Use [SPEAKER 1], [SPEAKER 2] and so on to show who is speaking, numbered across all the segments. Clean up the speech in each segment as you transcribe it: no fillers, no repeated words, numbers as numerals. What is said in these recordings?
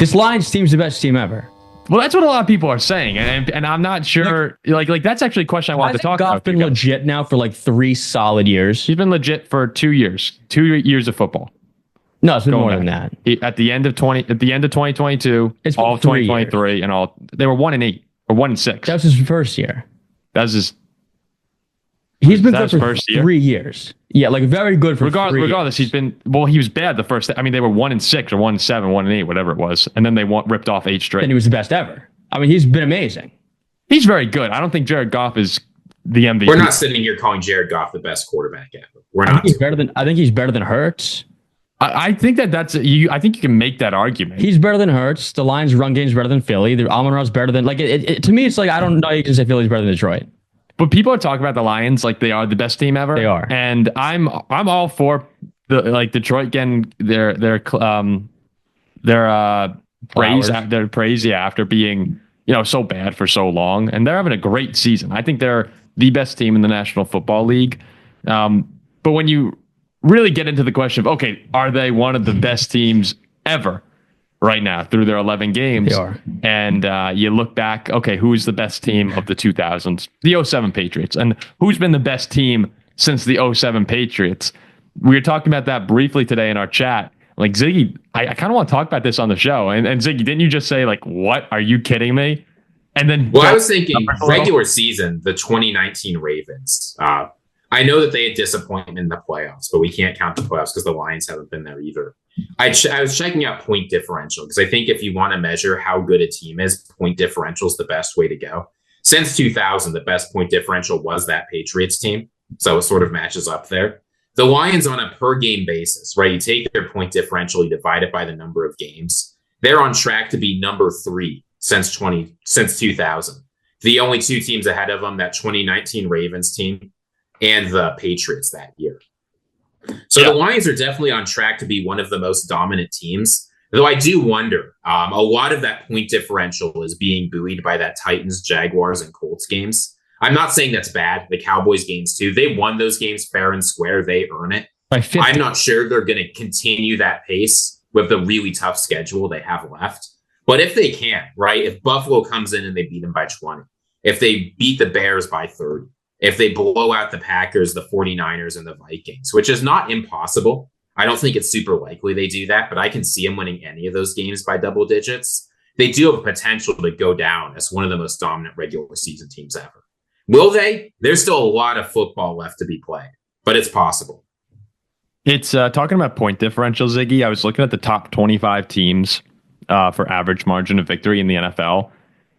[SPEAKER 1] This Lions team's the best team ever.
[SPEAKER 2] Well, that's what a lot of people are saying, and I'm not sure. Like that's actually a question I wanted to talk about.
[SPEAKER 1] Goff been legit now for like 3 solid years.
[SPEAKER 2] He's been legit for 2 years, 2 years of football.
[SPEAKER 1] No, it's been more than that.
[SPEAKER 2] At the end of 2022,
[SPEAKER 1] it's
[SPEAKER 2] all of 2023, years. And all they were 1-8 or 1-6.
[SPEAKER 1] That was his first year.
[SPEAKER 2] That was his.
[SPEAKER 1] He's been good for 3 years. Yeah, like very good for
[SPEAKER 2] regardless, he's been he was bad the first. I mean, they were 1-6 or 1-7, 1-8, whatever it was, and then they ripped off 8 straight.
[SPEAKER 1] And he was the best ever. I mean, he's been amazing.
[SPEAKER 2] He's very good. I don't think Jared Goff is the MVP.
[SPEAKER 3] We're not sitting here calling Jared Goff the best quarterback ever. We're not.
[SPEAKER 1] I think he's better than Hurts.
[SPEAKER 2] I think that's you. I think you can make that argument.
[SPEAKER 1] He's better than Hurts. The Lions' run game's better than Philly. The Amon-Ra's better than to me. It's like I don't know. You can say Philly's better than Detroit.
[SPEAKER 2] But people are talking about the Lions like they are the best team ever.
[SPEAKER 1] They are,
[SPEAKER 2] and I'm all for Detroit getting their praise. Yeah, after being so bad for so long, and they're having a great season. I think they're the best team in the National Football League. But when you really get into the question of, okay, are they one of the best teams ever right now through their 11 games?
[SPEAKER 1] They are.
[SPEAKER 2] And you look back, okay, who's the best team of the 2000s? The 07 Patriots. And who's been the best team since the 07 Patriots? We were talking about that briefly today in our chat. Like, Ziggy, I kind of want to talk about this on the show. And Ziggy, didn't you just say, like, what? Are you kidding me? And then...
[SPEAKER 3] Well, I was thinking regular season, the 2019 Ravens. I know that they had disappointment in the playoffs, but we can't count the playoffs because the Lions haven't been there either. I was checking out point differential because I think if you want to measure how good a team is, point differential is the best way to go. Since 2000, the best point differential was that Patriots team. So it sort of matches up there. The Lions on a per game basis, right? You take their point differential, you divide it by the number of games. They're on track to be number 3 since 2000. The only 2 teams ahead of them, that 2019 Ravens team and the Patriots that year. So The Lions are definitely on track to be one of the most dominant teams. Though I do wonder, a lot of that point differential is being buoyed by that Titans, Jaguars, and Colts games. I'm not saying that's bad. The Cowboys games too. They won those games fair and square. They earn it. I'm not sure they're going to continue that pace with the really tough schedule they have left. But if they can, right? If Buffalo comes in and they beat them by 20, if they beat the Bears by 30, if they blow out the Packers, the 49ers, and the Vikings, which is not impossible. I don't think it's super likely they do that, but I can see them winning any of those games by double digits. They do have potential to go down as one of the most dominant regular season teams ever. Will they? There's still a lot of football left to be played, but it's possible.
[SPEAKER 2] It's talking about point differential, Ziggy. I was looking at the top 25 teams for average margin of victory in the NFL.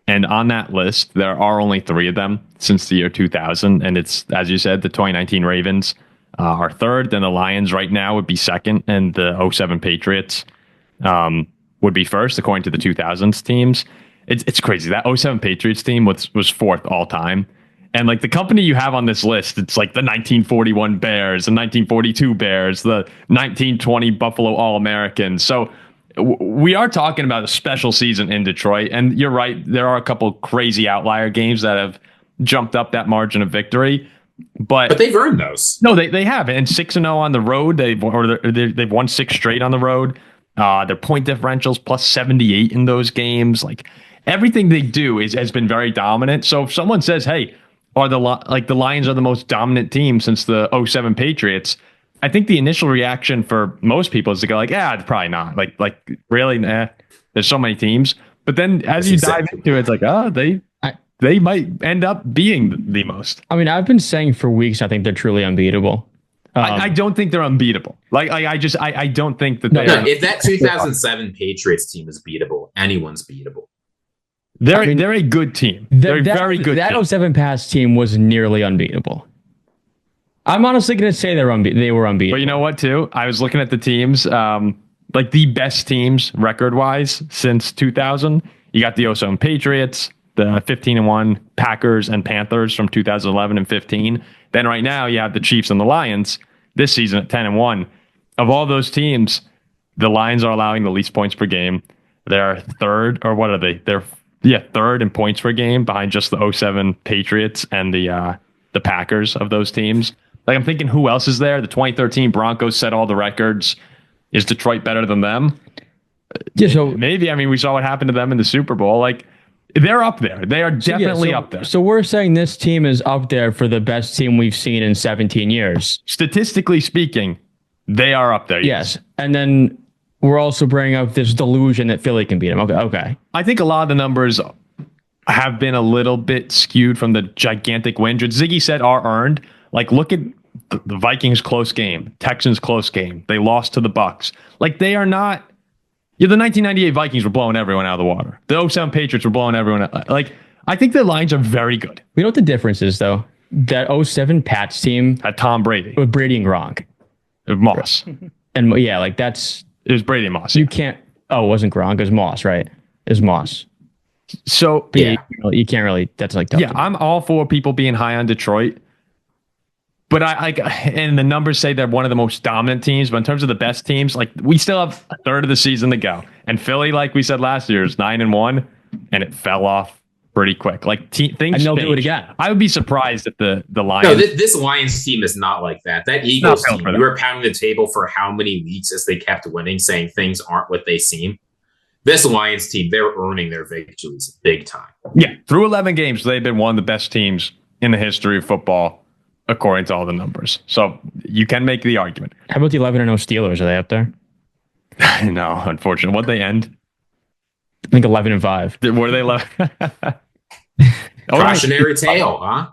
[SPEAKER 2] And on that list, there are only 3 of them since the year 2000. And it's, as you said, the 2019 Ravens are 3rd. Then the Lions right now would be 2nd. And the 07 Patriots would be 1st, according to the 2000s teams. It's crazy. That 07 Patriots team was 4th all time. And like the company you have on this list, it's like the 1941 Bears, the 1942 Bears, the 1920 Buffalo All-Americans. So we are talking about a special season in Detroit, and you're right. There are a couple crazy outlier games that have jumped up that margin of victory, but
[SPEAKER 3] they've earned those.
[SPEAKER 2] No, they have, and 6-0 on the road. They've won 6 straight on the road. Their point differentials plus 78 in those games. Like everything they do has been very dominant. So if someone says, "Hey, are the Lions are the most dominant team since the 07 Patriots?" I think the initial reaction for most people is to go like, "Yeah, probably not." Like really, nah. There's so many teams. But then as you dive into it, it's like, they might end up being the most.
[SPEAKER 1] I mean, I've been saying for weeks, I think they're truly unbeatable.
[SPEAKER 2] I don't think they're unbeatable. I don't think that
[SPEAKER 3] they are. If that 2007 Patriots team is beatable, anyone's beatable.
[SPEAKER 2] They're a good team. They're a very good
[SPEAKER 1] that
[SPEAKER 2] team.
[SPEAKER 1] That 07 Pass team was nearly unbeatable. I'm honestly going to say they were unbeatable.
[SPEAKER 2] But you know what, too? I was looking at the teams, like the best teams record-wise since 2000. You got the 07 Patriots, the 15-1 Packers and Panthers from 2011 and 15. Then right now you have the Chiefs and the Lions this season at 10-1. Of all those teams, the Lions are allowing the least points per game. They're 3rd, or what are they? They're 3rd in points per game behind just the 07 Patriots and the Packers of those teams. Like I'm thinking, who else is there? The 2013 Broncos set all the records. Is Detroit better than them?
[SPEAKER 1] Yeah, so
[SPEAKER 2] maybe. I mean, we saw what happened to them in the Super Bowl. Like, they're up there. They are definitely up there.
[SPEAKER 1] So we're saying this team is up there for the best team we've seen in 17 years.
[SPEAKER 2] Statistically speaking, they are up there.
[SPEAKER 1] Yes. And then we're also bringing up this delusion that Philly can beat them. Okay.
[SPEAKER 2] I think a lot of the numbers have been a little bit skewed from the gigantic wins, which Ziggy said are earned. Like, look at the Vikings close game, Texans close game. They lost to the Bucks. Like, they are not. Yeah, the 1998 Vikings were blowing everyone out of the water. The 07 Patriots were blowing everyone out. Like, I think the lines are very good.
[SPEAKER 1] You know what the difference is, though? That 07 Pats team
[SPEAKER 2] Had Tom Brady.
[SPEAKER 1] with Brady and Gronk.
[SPEAKER 2] Moss.
[SPEAKER 1] And yeah, like that's.
[SPEAKER 2] It was Brady and Moss.
[SPEAKER 1] You can't. Oh, it wasn't Gronk. It was Moss, right? It was Moss.
[SPEAKER 2] So,
[SPEAKER 1] But yeah, you can't really. That's like tough.
[SPEAKER 2] yeah, I'm all for people being high on Detroit. But and the numbers say they're one of the most dominant teams. But in terms of the best teams, like, we still have a third of the season to go. And Philly, like we said last year, is 9-1, and it fell off pretty quick. Like, things
[SPEAKER 1] And they'll
[SPEAKER 2] change.
[SPEAKER 1] do it again.
[SPEAKER 2] I would be surprised if the Lions.
[SPEAKER 3] No, this Lions team is not like that. That Eagles team, you were pounding the table for how many weeks as they kept winning, saying things aren't what they seem. This Lions team, they're earning their victories big time.
[SPEAKER 2] Yeah, through 11 games, they've been one of the best teams in the history of football, according to all the numbers. So you can make the argument.
[SPEAKER 1] How about the 11-0 Steelers? Are they up there?
[SPEAKER 2] No, unfortunately. What'd they end?
[SPEAKER 1] I think 11-5.
[SPEAKER 2] Were they 11?
[SPEAKER 3] Cautionary tale, huh?